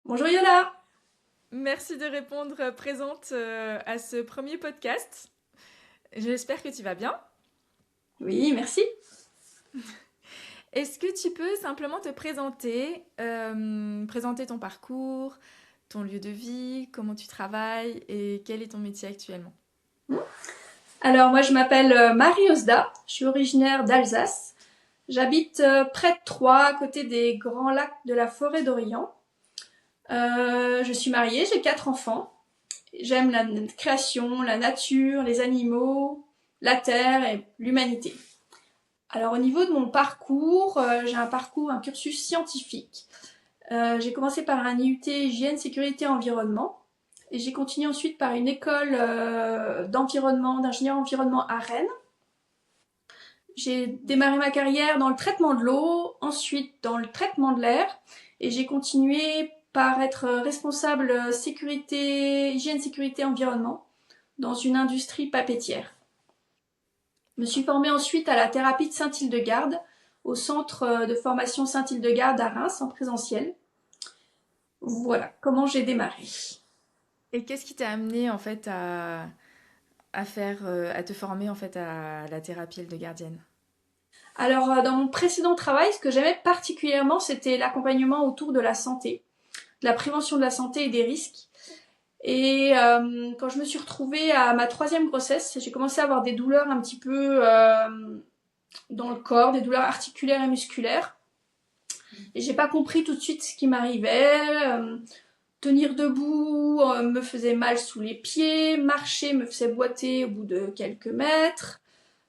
Bonjour Yola. Merci de répondre présente à ce premier podcast. J'espère que tu vas bien. Oui, merci. Est-ce que tu peux simplement te présenter, présenter ton parcours, ton lieu de vie, comment tu travailles et quel est ton métier actuellement? Alors moi je m'appelle Marie Osda, je suis originaire d'Alsace. J'habite près de Troyes, à côté des grands lacs de la forêt d'Orient. Je suis mariée, j'ai 4 enfants. J'aime la création, la nature, les animaux, la terre et l'humanité. Alors au niveau de mon parcours, j'ai un cursus scientifique. J'ai commencé par un IUT Hygiène, Sécurité, Environnement. Et j'ai continué ensuite par une école d'environnement, d'ingénieur environnement à Rennes. J'ai démarré ma carrière dans le traitement de l'eau, ensuite dans le traitement de l'air, et j'ai continué par être responsable sécurité, hygiène, sécurité, environnement dans une industrie papetière. Je me suis formée ensuite à la thérapie de Saint-Hildegarde, au centre de formation Saint-Hildegarde à Reims en présentiel. Voilà comment j'ai démarré. Et qu'est-ce qui t'a amené en fait à faire, à te former en fait à la thérapie de gardienne? Alors, dans mon précédent travail, ce que j'aimais particulièrement, c'était l'accompagnement autour de la santé, de la prévention de la santé et des risques. Et quand je me suis retrouvée à ma troisième grossesse, j'ai commencé à avoir des douleurs un petit peu dans le corps, des douleurs articulaires et musculaires. Et j'ai pas compris tout de suite ce qui m'arrivait. Tenir debout me faisait mal sous les pieds, marcher me faisait boiter au bout de quelques mètres.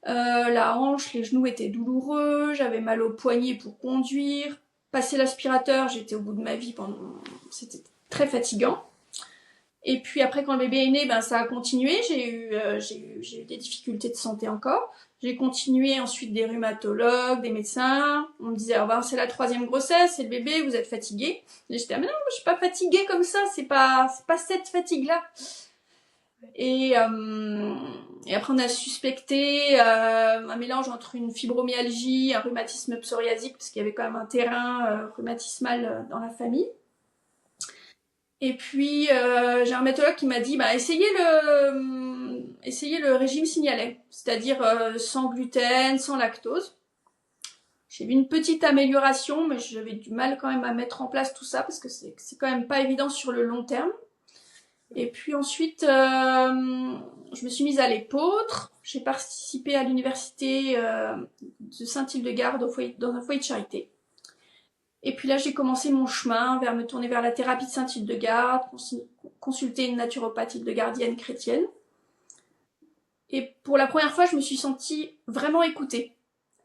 La hanche, les genoux étaient douloureux, j'avais mal au poignet pour conduire. Passer l'aspirateur, j'étais au bout de ma vie pendant... C'était très fatigant. Et puis après, quand le bébé est né, ben ça a continué. J'ai eu des difficultés de santé encore. J'ai continué ensuite des rhumatologues, des médecins. On me disait, oh ben, c'est la troisième grossesse, c'est le bébé, vous êtes fatigué. Et j'étais, ah, mais non, je suis pas fatiguée comme ça, c'est pas cette fatigue-là. Et, euh, et après, on a suspecté un mélange entre une fibromyalgie, un rhumatisme psoriasique, parce qu'il y avait quand même un terrain rhumatismal dans la famille. Et puis, j'ai un rhumatologue qui m'a dit, bah, essayez le régime signalet, c'est-à-dire sans gluten, sans lactose. J'ai vu une petite amélioration, mais j'avais du mal quand même à mettre en place tout ça, parce que c'est quand même pas évident sur le long terme. Et puis ensuite, je me suis mise à l'épeautre. J'ai participé à l'université de Saint-Hildegarde dans un foyer de charité. Et puis là, j'ai commencé mon chemin vers me tourner vers la thérapie de Saint-Hildegarde, consulter une naturopathe hildegardienne chrétienne. Et pour la première fois, je me suis sentie vraiment écoutée.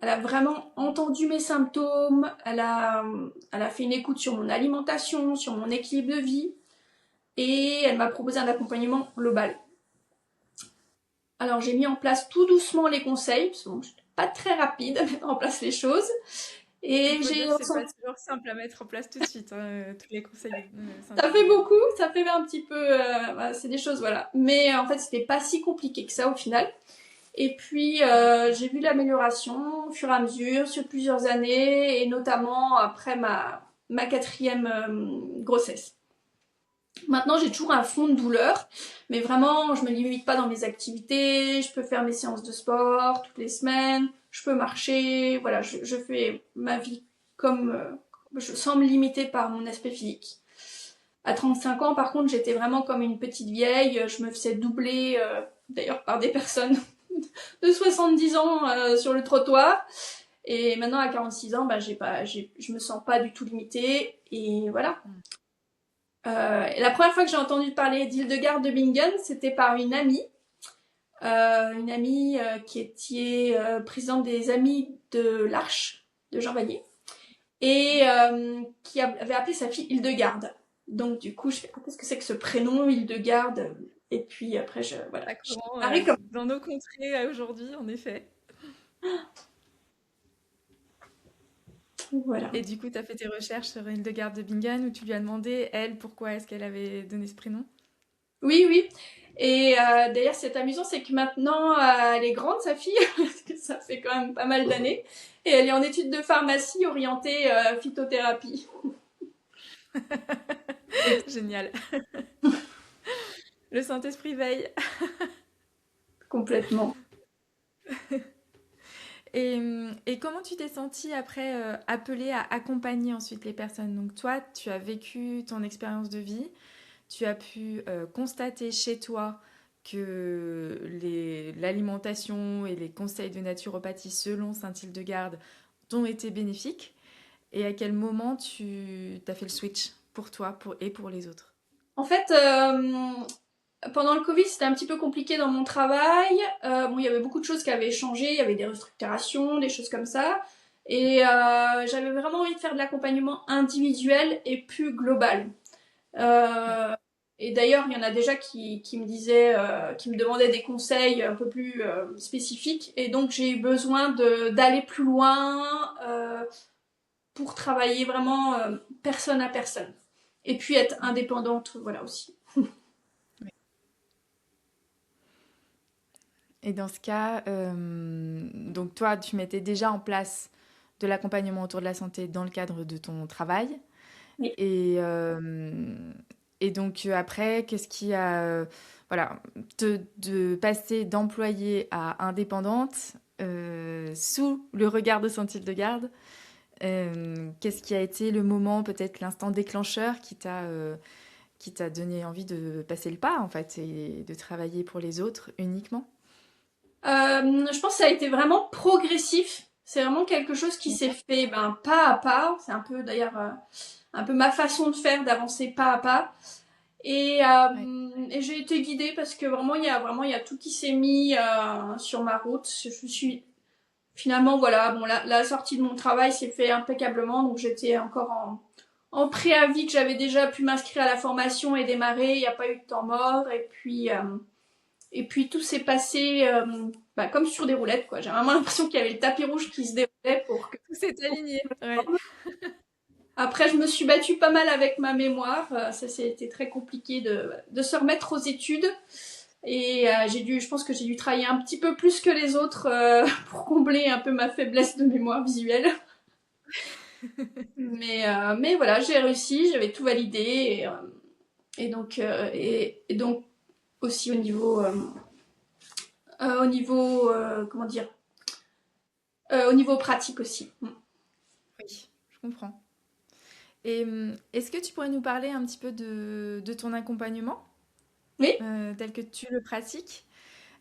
Elle a vraiment entendu mes symptômes, elle a fait une écoute sur mon alimentation, sur mon équilibre de vie, et elle m'a proposé un accompagnement global. Alors j'ai mis en place tout doucement les conseils, parce que bon, je suis pas très rapide à mettre en place les choses, Il et faut j'ai dire que c'est pas ressenti... toujours simple à mettre en place tout de suite, hein, tous les conseils Ça fait Saint-Hildegarde. beaucoup, ça fait un petit peu... c'est des choses, voilà. Mais en fait, c'était pas si compliqué que ça au final. Et puis, j'ai vu l'amélioration au fur et à mesure, sur plusieurs années, et notamment après ma quatrième grossesse. Maintenant, j'ai toujours un fond de douleur, mais vraiment, je me limite pas dans mes activités, je peux faire mes séances de sport toutes les semaines, je peux marcher, voilà, je fais ma vie comme... sans me limiter par mon aspect physique. À 35 ans, par contre, j'étais vraiment comme une petite vieille, je me faisais doubler, d'ailleurs par des personnes de 70 ans sur le trottoir. Et maintenant, à 46 ans, bah, je me sens pas du tout limitée. Et voilà. Mm. Et la première fois que j'ai entendu parler d'Hildegarde de Bingen, c'était par une amie qui était présidente des Amis de l'Arche de Jean Vanier, et qui avait appelé sa fille Hildegarde. Donc du coup, je fais, ah, qu'est-ce que c'est que ce prénom, Hildegarde? Et puis après, voilà, Ça je courant pareil comme... dans nos contrées aujourd'hui, en effet. Voilà. Et du coup, tu as fait tes recherches sur Hildegarde de Bingen où tu lui as demandé, elle, pourquoi est-ce qu'elle avait donné ce prénom? Oui, oui. Et d'ailleurs, c'est amusant, c'est que maintenant, elle est grande, sa fille, parce que ça fait quand même pas mal d'années, et elle est en études de pharmacie orientée phytothérapie. Et Génial. Le Saint-Esprit veille. complètement. Et comment tu t'es sentie après appelée à accompagner ensuite les personnes? Donc toi, tu as vécu ton expérience de vie, tu as pu constater chez toi que l'alimentation et les conseils de naturopathie selon Saint-Hildegarde t'ont été bénéfiques. Et à quel moment tu as fait le switch pour toi et pour les autres? En fait, pendant le Covid, c'était un petit peu compliqué dans mon travail. Bon, il y avait beaucoup de choses qui avaient changé, il y avait des restructurations, des choses comme ça. Et j'avais vraiment envie de faire de l'accompagnement individuel et plus global. Ouais. Euh, et d'ailleurs, il y en a déjà qui me disaient, qui me demandaient des conseils un peu plus spécifiques. Et donc, j'ai eu besoin d'aller plus loin pour travailler vraiment personne à personne. Et puis être indépendante, voilà aussi. Et dans ce cas, donc toi, tu mettais déjà en place de l'accompagnement autour de la santé dans le cadre de ton travail. Oui. Et, euh, et donc après, qu'est-ce qui a... voilà, de passer d'employée à indépendante sous le regard de Saint-Hildegarde, qu'est-ce qui a été le moment, peut-être l'instant déclencheur qui t'a donné envie de passer le pas, en fait, et de travailler pour les autres uniquement? Je pense que ça a été vraiment progressif. C'est vraiment quelque chose qui s'est D'accord. fait pas à pas. C'est un peu d'ailleurs un peu ma façon de faire, d'avancer pas à pas. Ouais. Et j'ai été guidée parce que vraiment il y a tout qui s'est mis sur ma route. Je suis finalement voilà bon la sortie de mon travail s'est fait impeccablement donc j'étais encore en préavis que j'avais déjà pu m'inscrire à la formation et démarrer. Il n'y a pas eu de temps mort et puis tout s'est passé comme sur des roulettes, quoi. J'ai vraiment l'impression qu'il y avait le tapis rouge qui se déroulait pour que... Tout s'est aligné. Ouais. Après, je me suis battue pas mal avec ma mémoire. Ça, c'était très compliqué de se remettre aux études. Et je pense que j'ai dû travailler un petit peu plus que les autres pour combler un peu ma faiblesse de mémoire visuelle. Mais voilà, j'ai réussi, j'avais tout validé. Et donc aussi au niveau comment dire, au niveau pratique aussi. Oui, je comprends. Et est-ce que tu pourrais nous parler un petit peu de ton accompagnement, Oui. tel que tu le pratiques,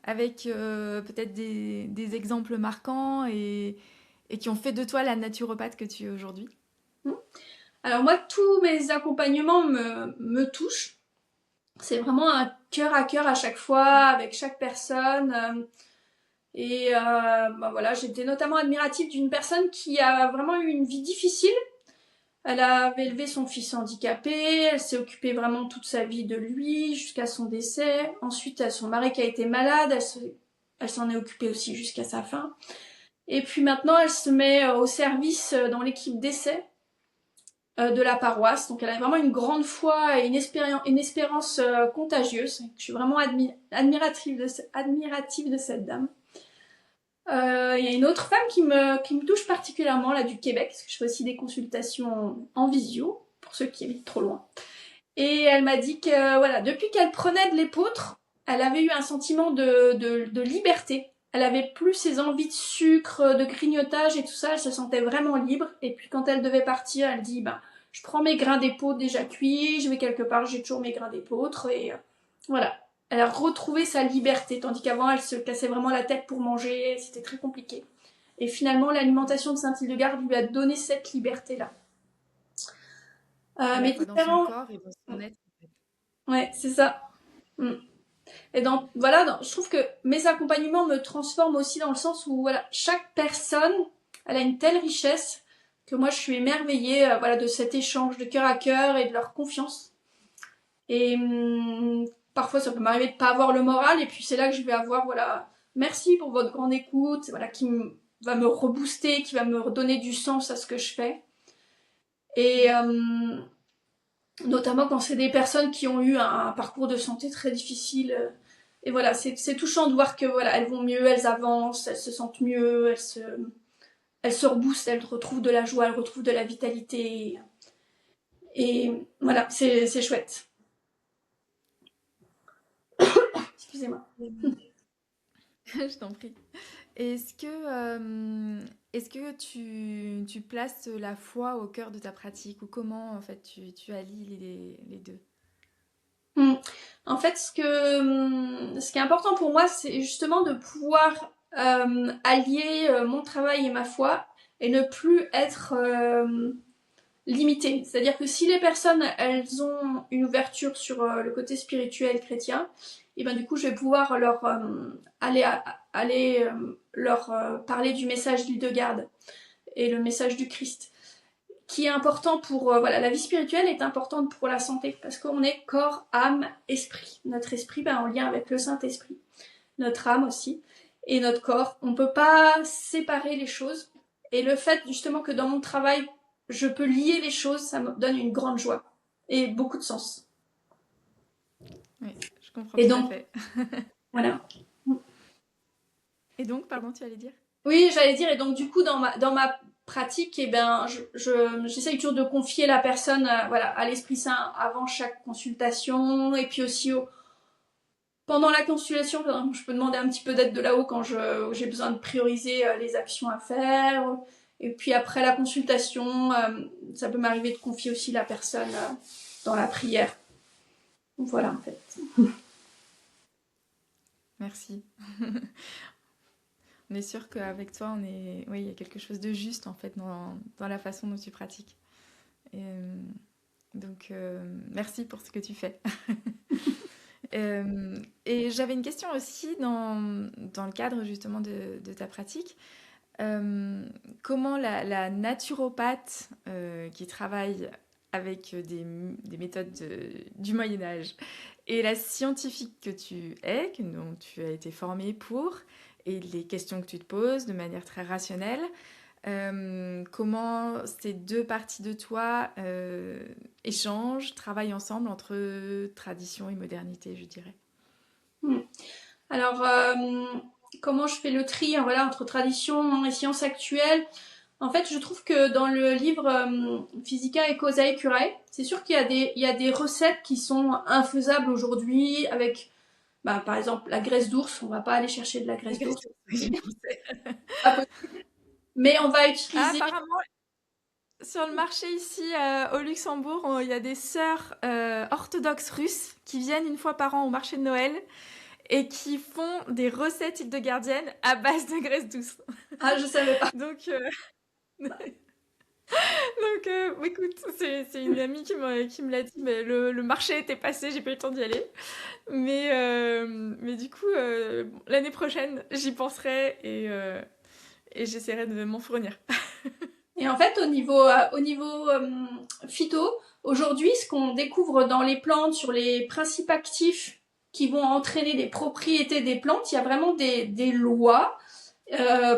avec peut-être des exemples marquants et qui ont fait de toi la naturopathe que tu es aujourd'hui? Alors moi, tous mes accompagnements me touchent. C'est vraiment un cœur à cœur à chaque fois, avec chaque personne. Voilà, j'étais notamment admirative d'une personne qui a vraiment eu une vie difficile. Elle avait élevé son fils handicapé, elle s'est occupée vraiment toute sa vie de lui jusqu'à son décès. Ensuite, son mari qui a été malade, elle s'en est occupée aussi jusqu'à sa fin. Et puis maintenant, elle se met au service dans l'équipe d'essai de la paroisse. Donc elle a vraiment une grande foi et une espérance contagieuse. Je suis vraiment admirative de cette dame. Il y a une autre femme qui me touche particulièrement, là, du Québec, parce que je fais aussi des consultations en visio, pour ceux qui habitent trop loin. Et elle m'a dit que, voilà, depuis qu'elle prenait de l'épeautre, elle avait eu un sentiment de liberté. Elle avait plus ses envies de sucre, de grignotage et tout ça, elle se sentait vraiment libre. Et puis quand elle devait partir, elle dit, je prends mes grains d'épeautre déjà cuits, je vais quelque part, j'ai toujours mes grains d'épeautre et voilà. Elle a retrouvé sa liberté, tandis qu'avant elle se cassait vraiment la tête pour manger, c'était très compliqué. Et finalement, l'alimentation de Saint-Hildegarde lui a donné cette liberté-là. À la Mais fois dans son différents... corps et dans son être, en fait. Ouais, c'est ça. Mm. Et je trouve que mes accompagnements me transforment aussi dans le sens où voilà, chaque personne, elle a une telle richesse que moi je suis émerveillée voilà, de cet échange de cœur à cœur et de leur confiance. Et parfois ça peut m'arriver de pas avoir le moral et puis c'est là que je vais avoir voilà, merci pour votre grande écoute, voilà va me rebooster, qui va me redonner du sens à ce que je fais. Et notamment quand c'est des personnes qui ont eu un parcours de santé très difficile. Et voilà, c'est touchant de voir que voilà, elles vont mieux, elles avancent, elles se sentent mieux, elles se reboostent, elles retrouvent de la joie, elles retrouvent de la vitalité. Et voilà, c'est chouette. Excusez-moi. Je t'en prie. Est-ce que tu places la foi au cœur de ta pratique ou comment en fait tu allies les deux? Mm. En fait, ce qui est important pour moi, c'est justement de pouvoir allier mon travail et ma foi et ne plus être limitée. C'est-à-dire que si les personnes, elles ont une ouverture sur le côté spirituel chrétien, et ben du coup, je vais pouvoir leur parler du message d'Hildegarde et le message du Christ, qui est important pour voilà, la vie spirituelle est importante pour la santé parce qu'on est corps, âme, esprit. Notre esprit, ben, en lien avec le Saint-Esprit, notre âme aussi et notre corps. On peut pas séparer les choses. Et le fait justement que dans mon travail, je peux lier les choses, ça me donne une grande joie et beaucoup de sens. Oui, je comprends Et tout à donc, fait. voilà. Et donc, pardon, tu allais dire? Oui, j'allais dire, et donc du coup, dans ma pratique, eh ben, j'essaye toujours de confier la personne voilà, à l'Esprit Saint avant chaque consultation, et puis aussi pendant la consultation, je peux demander un petit peu d'aide de là-haut quand j'ai besoin de prioriser les actions à faire. Et puis après la consultation, ça peut m'arriver de confier aussi la personne dans la prière. Voilà, en fait. Merci. On est sûr qu'avec toi, oui, il y a quelque chose de juste en fait dans la façon dont tu pratiques. Et, donc, merci pour ce que tu fais. Et j'avais une question aussi dans le cadre justement de ta pratique. Euh, Comment la naturopathe qui travaille avec des méthodes du Moyen Âge et la scientifique que tu es, dont tu as été formée pour, et les questions que tu te poses de manière très rationnelle, comment ces deux parties de toi échangent, travaillent ensemble entre tradition et modernité, je dirais. Hmm. Alors, comment je fais le tri voilà, entre tradition et science actuelle? En fait, je trouve que dans le livre Physica et Causae Curae, c'est sûr qu'il y a des recettes qui sont infaisables aujourd'hui avec, bah, par exemple, la graisse d'ours. On va pas aller chercher de la graisse d'ours. C'est pas possible. Mais on va Ah, utiliser. apparemment, sur le marché ici au Luxembourg, il y a des sœurs orthodoxes russes qui viennent une fois par an au marché de Noël et qui font des recettes hildegardiennes à base de graisse douce. Ah, je savais pas. Donc, écoute, c'est une amie qui me l'a dit, mais le marché était passé, j'ai pas eu le temps d'y aller. Mais du coup, l'année prochaine, j'y penserai et j'essaierai de m'en fournir. Et en fait, au niveau phyto, aujourd'hui, ce qu'on découvre dans les plantes sur les principes actifs qui vont entraîner des propriétés des plantes, il y a vraiment des lois,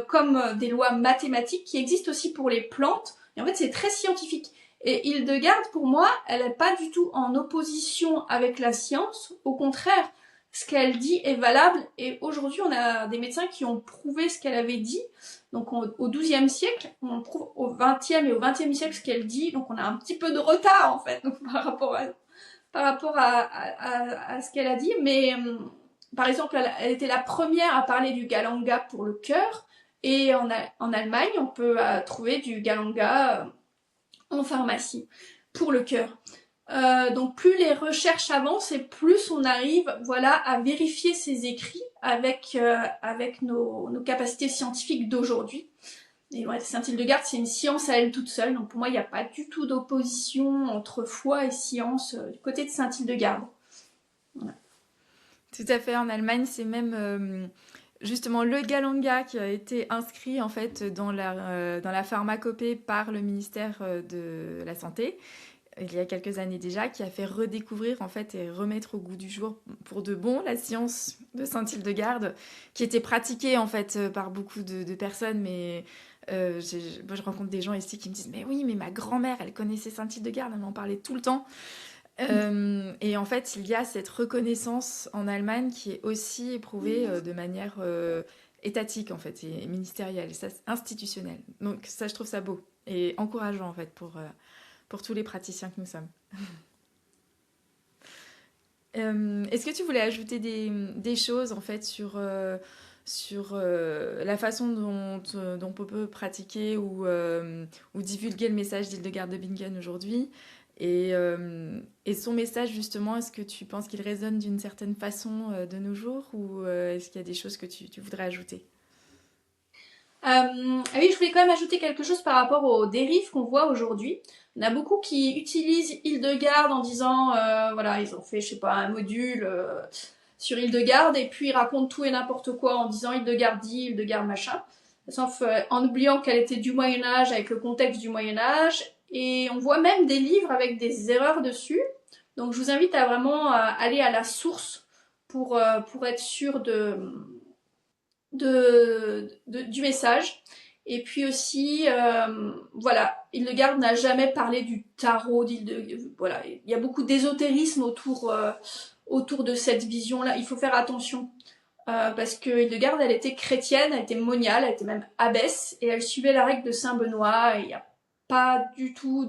comme des lois mathématiques qui existent aussi pour les plantes. Et en fait, c'est très scientifique. Et Hildegarde, pour moi, elle n'est pas du tout en opposition avec la science. Au contraire, ce qu'elle dit est valable. Et aujourd'hui, on a des médecins qui ont prouvé ce qu'elle avait dit. Donc au XIIe siècle, on prouve au XXe et au XXe siècle ce qu'elle dit. Donc on a un petit peu de retard en fait donc, par rapport à ce qu'elle a dit. Mais par exemple, elle était la première à parler du galanga pour le cœur. Et en Allemagne, on peut trouver du galanga en pharmacie pour le cœur. Donc plus les recherches avancent et plus on arrive voilà, à vérifier ces écrits avec nos capacités scientifiques d'aujourd'hui. Et ouais, Saint-Hildegarde, c'est une science à elle toute seule. Donc pour moi, il n'y a pas du tout d'opposition entre foi et science du côté de Saint-Hildegarde. Voilà. Tout à fait, en Allemagne, c'est même justement le galanga qui a été inscrit en fait dans la pharmacopée par le ministère de la Santé il y a quelques années déjà, qui a fait redécouvrir en fait et remettre au goût du jour pour de bon la science de Saint-Hildegarde, qui était pratiquée en fait par beaucoup de personnes, mais moi, je rencontre des gens ici qui me disent mais oui, mais ma grand-mère, elle connaissait Saint-Hildegarde, elle m'en parlait tout le temps. Et en fait, il y a cette reconnaissance en Allemagne qui est aussi éprouvée de manière étatique en fait et ministérielle, ça, institutionnelle. Donc ça, je trouve ça beau et encourageant en fait pour tous les praticiens que nous sommes. Est-ce que tu voulais ajouter des choses en fait sur la façon dont on peut pratiquer ou divulguer le message d'Hildegard de Bingen aujourd'hui et son message justement, est-ce que tu penses qu'il résonne d'une certaine façon de nos jours ou est-ce qu'il y a des choses que tu voudrais ajouter? Ah oui, je voulais quand même ajouter quelque chose par rapport aux dérives qu'on voit aujourd'hui. On a beaucoup qui utilisent Hildegarde en disant, voilà, ils ont fait, je sais pas, un module sur Hildegarde et puis ils racontent tout et n'importe quoi en disant Hildegarde dit, Hildegarde machin, sauf en oubliant qu'elle était du Moyen-Âge avec le contexte du Moyen-Âge. Et on voit même des livres avec des erreurs dessus. Donc je vous invite à vraiment aller à la source pour être sûr du message. Et puis aussi, voilà, Hildegarde n'a jamais parlé du tarot. Voilà, il y a beaucoup d'ésotérisme autour de cette vision-là. Il faut faire attention. Parce que Hildegarde, elle était chrétienne, elle était moniale, elle était même abbesse, et elle suivait la règle de Saint Benoît, et il n'y a pas du tout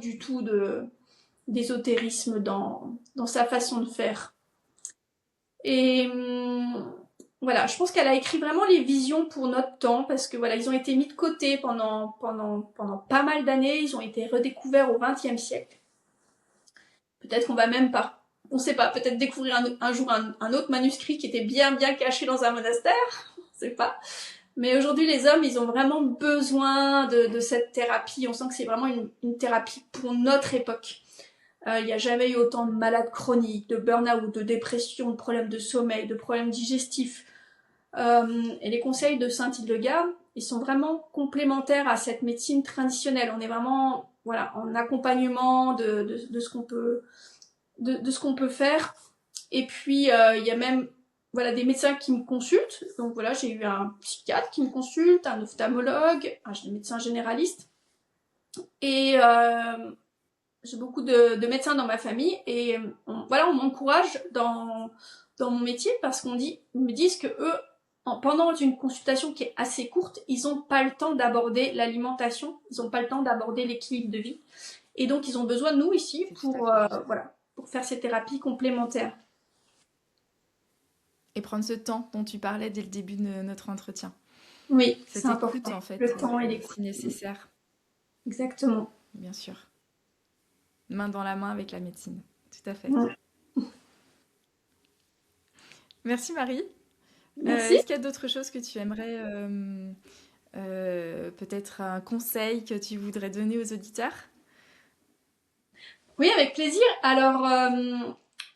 d'ésotérisme dans sa façon de faire. Et voilà, je pense qu'elle a écrit vraiment les visions pour notre temps, parce que voilà, ils ont été mis de côté pendant pas mal d'années, ils ont été redécouverts au XXe siècle. Peut-être qu'on va même pas, on sait pas, peut-être découvrir un jour un autre manuscrit qui était bien caché dans un monastère, on sait pas. Mais aujourd'hui, les hommes, ils ont vraiment besoin de cette thérapie. On sent que c'est vraiment une thérapie pour notre époque. Il n'y a jamais eu autant de malades chroniques, de burn-out, de dépression, de problèmes de sommeil, de problèmes digestifs. Et les conseils de Sainte Hildegarde, ils sont vraiment complémentaires à cette médecine traditionnelle. On est vraiment, voilà, en accompagnement de ce qu'on peut, de ce qu'on peut faire. Et puis, il y a même, voilà, des médecins qui me consultent. Donc voilà, j'ai eu un psychiatre qui me consulte, un ophtalmologue, un médecin généraliste. Et j'ai beaucoup de médecins dans ma famille et voilà, on m'encourage dans mon métier parce ils me disent que eux, pendant une consultation qui est assez courte, ils n'ont pas le temps d'aborder l'alimentation, ils n'ont pas le temps d'aborder l'équilibre de vie. Et donc, ils ont besoin de nous ici voilà, pour faire ces thérapies complémentaires. Et prendre ce temps dont tu parlais dès le début de notre entretien. Oui, Cette c'est écoute, important. en fait, Le temps et l'écoute. si nécessaire. Exactement. Bien sûr. Main dans la main avec la médecine. Tout à fait. Ouais. Merci Marie. Merci. Est-ce qu'il y a d'autres choses que tu aimerais, peut-être un conseil que tu voudrais donner aux auditeurs? Oui, avec plaisir. Alors,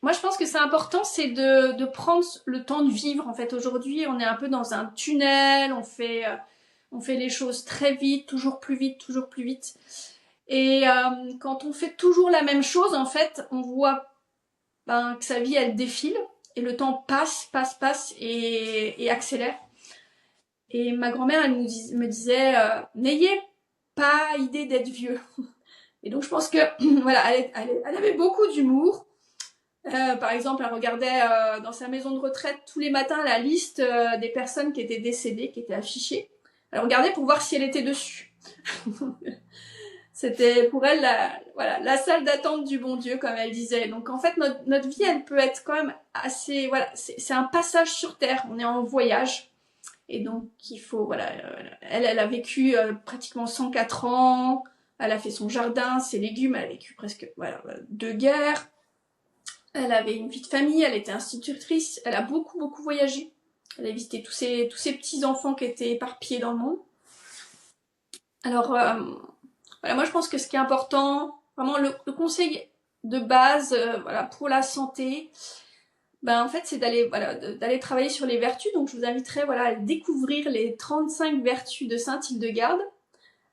moi, je pense que c'est important, c'est de prendre le temps de vivre. En fait, aujourd'hui, on est un peu dans un tunnel, on fait les choses très vite, toujours plus vite, toujours plus vite. Et quand on fait toujours la même chose, en fait, on voit que sa vie, elle défile, et le temps passe et accélère. Et ma grand-mère, elle me disait, n'ayez pas idée d'être vieux. Et donc je pense que voilà, elle avait beaucoup d'humour. Par exemple, elle regardait dans sa maison de retraite tous les matins la liste des personnes qui étaient décédées, qui étaient affichées. Elle regardait pour voir si elle était dessus. C'était pour elle la salle d'attente du bon Dieu, comme elle disait. Donc en fait, notre vie, elle peut être quand même assez... Voilà, c'est un passage sur Terre. On est en voyage. Et donc il faut... Voilà, elle a vécu pratiquement 104 ans. Elle a fait son jardin, ses légumes. Elle a vécu presque 2 guerres. Elle avait une vie de famille. Elle était institutrice. Elle a beaucoup voyagé. Elle a visité tous ses petits-enfants qui étaient éparpillés dans le monde. Alors... Voilà, moi je pense que ce qui est important, vraiment le conseil de base, voilà, pour la santé, en fait c'est d'aller travailler sur les vertus. Donc je vous inviterai à découvrir les 35 vertus de Sainte Hildegarde.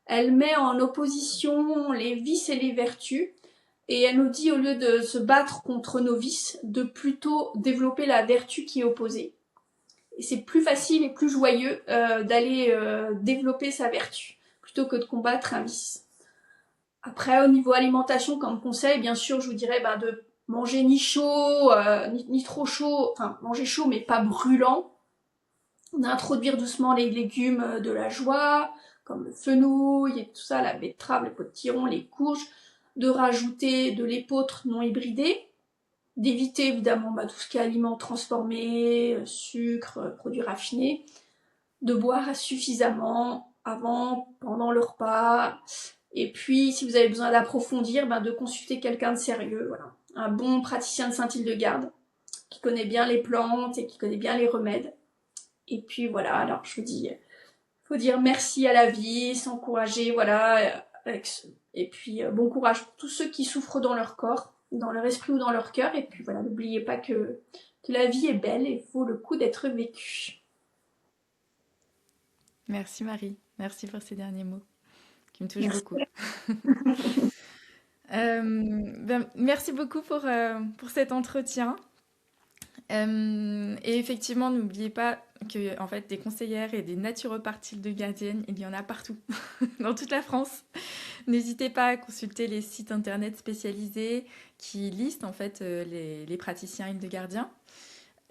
Elle met en opposition les vices et les vertus, et elle nous dit, au lieu de se battre contre nos vices, de plutôt développer la vertu qui est opposée. Et c'est plus facile et plus joyeux d'aller développer sa vertu plutôt que de combattre un vice. Après, au niveau alimentation, comme conseil, bien sûr, je vous dirais de manger ni chaud, ni trop chaud, enfin manger chaud mais pas brûlant. D'introduire doucement les légumes de la joie, comme le fenouil et tout ça, la betterave, le potiron, les courges. de rajouter de l'épeautre non hybridée, d'éviter évidemment tout ce qui est aliments transformés, sucre, produits raffinés, de boire suffisamment avant, pendant le repas, et puis si vous avez besoin d'approfondir, de consulter quelqu'un de sérieux, voilà. Un bon praticien de Saint-Hildegarde, qui connaît bien les plantes et qui connaît bien les remèdes. Et puis voilà, alors je vous dis, faut dire merci à la vie, s'encourager, voilà, et puis bon courage pour tous ceux qui souffrent dans leur corps, dans leur esprit ou dans leur cœur. Et puis voilà, n'oubliez pas que la vie est belle et vaut le coup d'être vécue. Merci Marie, merci pour ces derniers mots qui me touchent beaucoup. Merci. Merci beaucoup pour cet entretien. Et effectivement, n'oubliez pas que en fait, des conseillères et des naturopathes de gardiennes, il y en a partout, dans toute la France. N'hésitez pas à consulter les sites internet spécialisés qui listent en fait les praticiens Hildegardiens.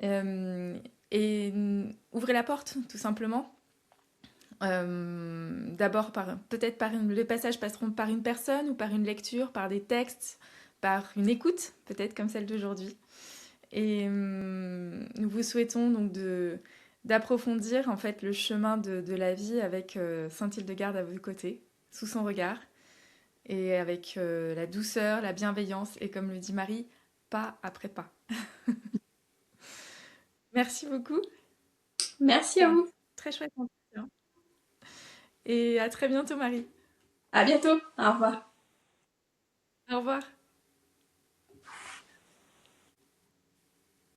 Et ouvrez la porte, tout simplement. D'abord, peut-être les passages passeront par une personne ou par une lecture, par des textes, par une écoute, peut-être comme celle d'aujourd'hui. Et nous vous souhaitons donc d'approfondir en fait le chemin de la vie avec Saint-Hildegarde à vos côtés, sous son regard, et avec la douceur, la bienveillance, et comme le dit Marie, pas après pas. Merci beaucoup. Merci à vous. Très chouette entretien. Et à très bientôt Marie. À bientôt. Au revoir. Au revoir.